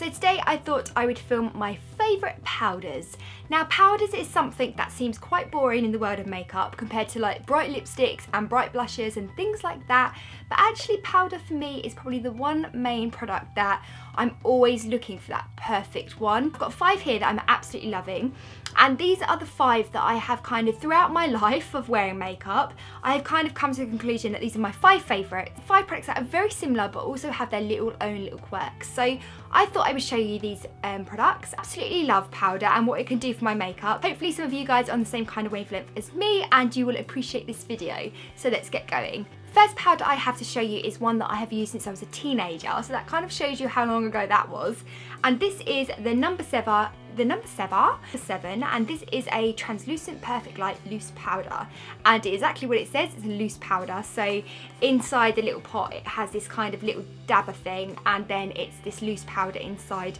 So today I thought I would film my favourite powders. Now powders is something that seems quite boring in the world of makeup compared to like bright lipsticks and bright blushes and things like that, but actually powder for me is probably the one main product that I'm always looking for that perfect one. I've got 5 here that I'm absolutely loving, and these are the 5 that I have kind of throughout my life of wearing makeup. I have kind of come to the conclusion that these are my 5 favourites. 5 products that are very similar but also have their own little quirks. So I thought I would show you these products. Absolutely love powder and what it can do for my makeup. Hopefully some of you guys are on the same kind of wavelength as me and you will appreciate this video. So let's get going. First powder I have to show you is one that I have used since I was a teenager, so that kind of shows you how long ago that was. And this is the number 7, and this is a translucent perfect light loose powder, and exactly what it says, it's a loose powder. So inside the little pot it has this kind of little dabber thing, and then it's this loose powder inside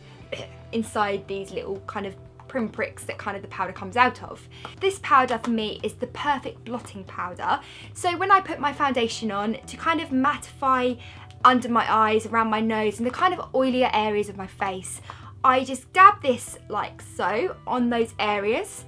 these little kind of pricks that kind of the powder comes out of. This powder for me is the perfect blotting powder. So when I put my foundation on to kind of mattify under my eyes, around my nose and the kind of oilier areas of my face, I just dab this like so on those areas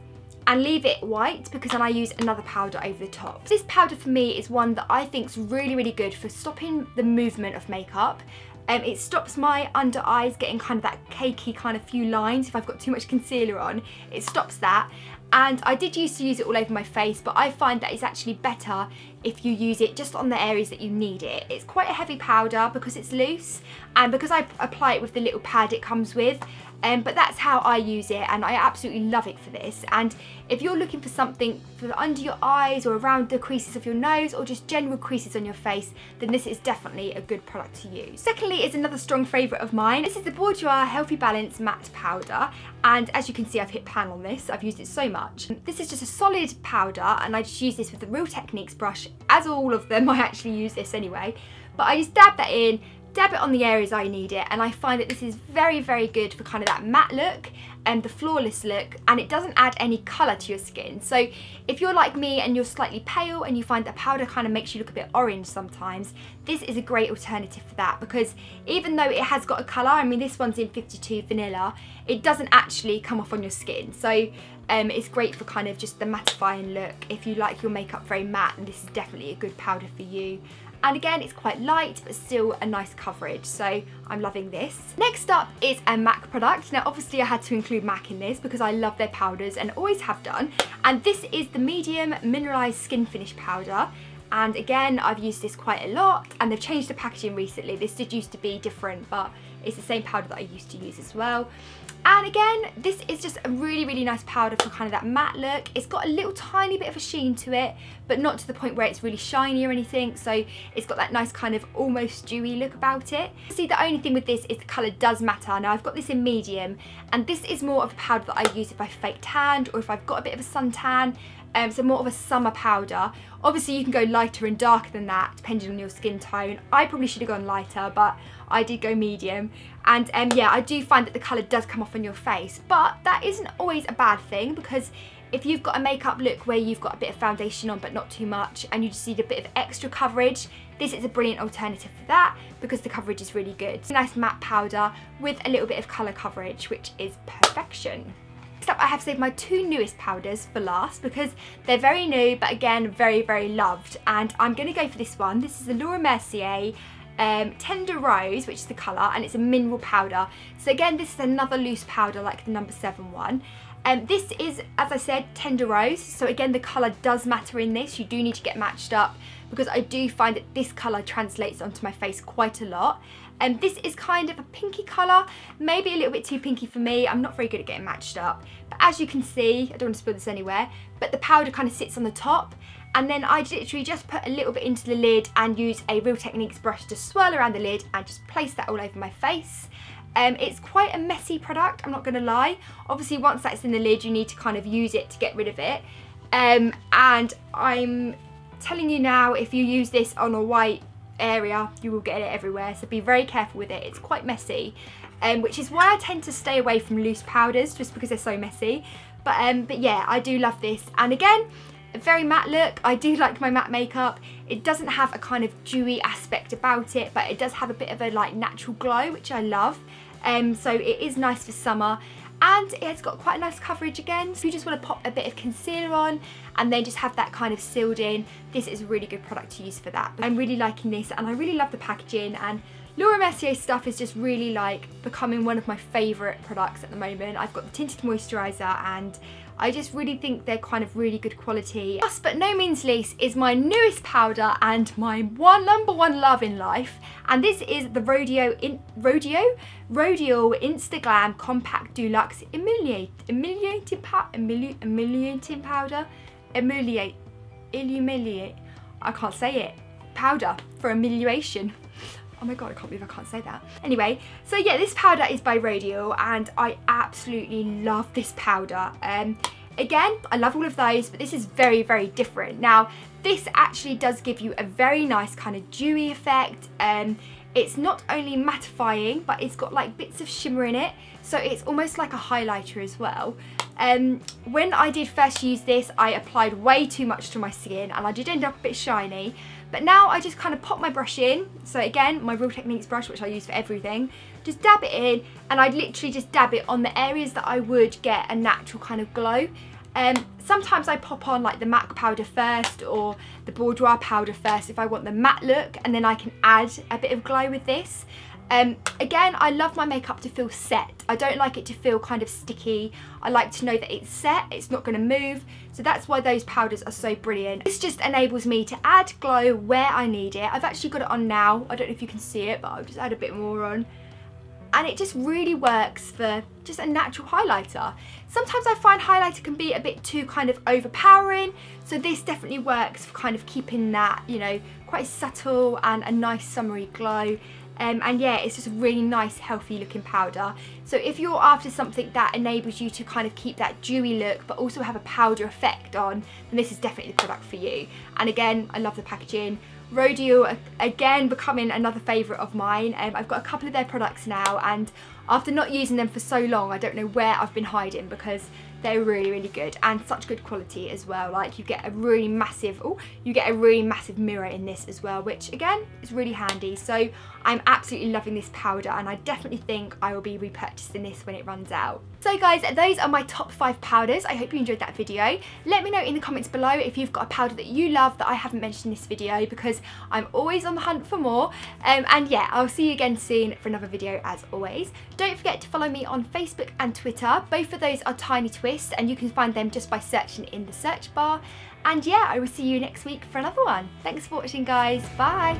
and leave it white, because then I use another powder over the top. This powder for me is one that I think is really good for stopping the movement of makeup. It stops my under eyes getting kind of that cakey kind of few lines if I've got too much concealer on. It stops that. And I did used to use it all over my face, but I find that it's actually better if you use it just on the areas that you need it. It's quite a heavy powder because it's loose, and because I apply it with the little pad it comes with. But that's how I use it, and I absolutely love it for this. And if you're looking for something for under your eyes or around the creases of your nose or just general creases on your face, then this is definitely a good product to use. Secondly is another strong favourite of mine. This is the Bourjois Healthy Balance Matte Powder, and as you can see I've hit pan on this, I've used it so much. This is just a solid powder, and I just use this with the Real Techniques brush. As all of them, I actually use this anyway, but I just dab that in, dab it on the areas I need it, and I find that this is very good for kind of that matte look and the flawless look, and it doesn't add any colour to your skin. So if you're like me and you're slightly pale and you find that powder kind of makes you look a bit orange sometimes, this is a great alternative for that, because even though it has got a colour, I mean this one's in 52 vanilla, it doesn't actually come off on your skin. So it's great for kind of just the mattifying look. If you like your makeup very matte, and this is definitely a good powder for you. And again, it's quite light, but still a nice coverage, so I'm loving this. Next up is a MAC product. Now, obviously I had to include MAC in this because I love their powders and always have done. And this is the Medium Mineralized Skin Finish Powder. And again, I've used this quite a lot, and they've changed the packaging recently. This did used to be different, but it's the same powder that I used to use as well. And again, this is just a really nice powder for kind of that matte look. It's got a little tiny bit of a sheen to it, but not to the point where it's really shiny or anything. So it's got that nice kind of almost dewy look about it. See, the only thing with this is the colour does matter. Now I've got this in medium, and this is more of a powder that I use if I fake tanned or if I've got a bit of a suntan. So more of a summer powder. Obviously you can go lighter and darker than that depending on your skin tone. I probably should have gone lighter, but I did go medium. And yeah, I do find that the colour does come off on your face, but that isn't always a bad thing, because if you've got a makeup look where you've got a bit of foundation on but not too much, and you just need a bit of extra coverage, this is a brilliant alternative for that because the coverage is really good. It's a nice matte powder with a little bit of colour coverage, which is perfection. Next up, I have saved my 2 newest powders for last because they're very new, but again, very loved. And I'm going to go for this one. This is the Laura Mercier Tender Rose, which is the colour, and it's a mineral powder. So again, this is another loose powder like the number 7 one. This is, as I said, Tender Rose. So again, the colour does matter in this. You do need to get matched up, because I do find that this colour translates onto my face quite a lot. And this is kind of a pinky colour, maybe a little bit too pinky for me. I'm not very good at getting matched up. But as you can see, I don't want to spill this anywhere, but the powder kind of sits on the top. And then I literally just put a little bit into the lid and use a Real Techniques brush to swirl around the lid and just place that all over my face. It's quite a messy product, I'm not going to lie. Obviously once that's in the lid you need to kind of use it to get rid of it. And I'm telling you now, if you use this on a white area you will get it everywhere, so be very careful with it. It's quite messy, which is why I tend to stay away from loose powders, just because they're so messy. But yeah, I do love this. And again, a very matte look. I do like my matte makeup. It doesn't have a kind of dewy aspect about it, but it does have a bit of a like natural glow, which I love. so it is nice for summer. And it's got quite a nice coverage again, so you just want to pop a bit of concealer on and then just have that kind of sealed in. This is a really good product to use for that. I'm really liking this, and I really love the packaging, and Laura Mercier stuff is just really like becoming one of my favourite products at the moment. I've got the tinted moisturiser, and I just really think they're kind of really good quality. Last but no means least is my newest powder and my number one love in life, and this is the Rodial Instaglam Compact Deluxe Emulgating Powder. I can't say it. Powder for emulsion. Oh my god, I can't believe I can't say that. Anyway, so yeah, this powder is by Rodial, and I absolutely love this powder. Again, I love all of those, but this is very, very different. Now, this actually does give you a very nice kind of dewy effect. It's not only mattifying, but it's got like bits of shimmer in it, so it's almost like a highlighter as well. When I did first use this, I applied way too much to my skin, and I did end up a bit shiny. But now I just kind of pop my brush in. So again, my Real Techniques brush, which I use for everything, just dab it in, and I literally just dab it on the areas that I would get a natural kind of glow. Sometimes I pop on like the MAC powder first or the boudoir powder first if I want the matte look, and then I can add a bit of glow with this. Again, I love my makeup to feel set. I don't like it to feel kind of sticky. I like to know that it's set, it's not going to move. So that's why those powders are so brilliant. This just enables me to add glow where I need it. I've actually got it on now. I don't know if you can see it, but I'll just add a bit more on. And it just really works for just a natural highlighter. Sometimes I find highlighter can be a bit too kind of overpowering, so this definitely works for kind of keeping that, you know, quite subtle and a nice summery glow. And yeah, it's just a really nice, healthy looking powder. So if you're after something that enables you to kind of keep that dewy look but also have a powder effect on, then this is definitely the product for you. And again, I love the packaging. Rodial, again, becoming another favourite of mine. I've got a couple of their products now, and after not using them for so long, I don't know where I've been hiding, because they're really, really good and such good quality as well. Like, you get a really massive, mirror in this as well, which again is really handy. So I'm absolutely loving this powder, and I definitely think I will be repurchasing this when it runs out. So guys, those are my top 5 powders. I hope you enjoyed that video. Let me know in the comments below if you've got a powder that you love that I haven't mentioned in this video, because I'm always on the hunt for more. And yeah, I'll see you again soon for another video as always. Don't forget to follow me on Facebook and Twitter. Both of those are tinytwisst, and you can find them just by searching in the search bar. And yeah, I will see you next week for another one. Thanks for watching, guys. Bye.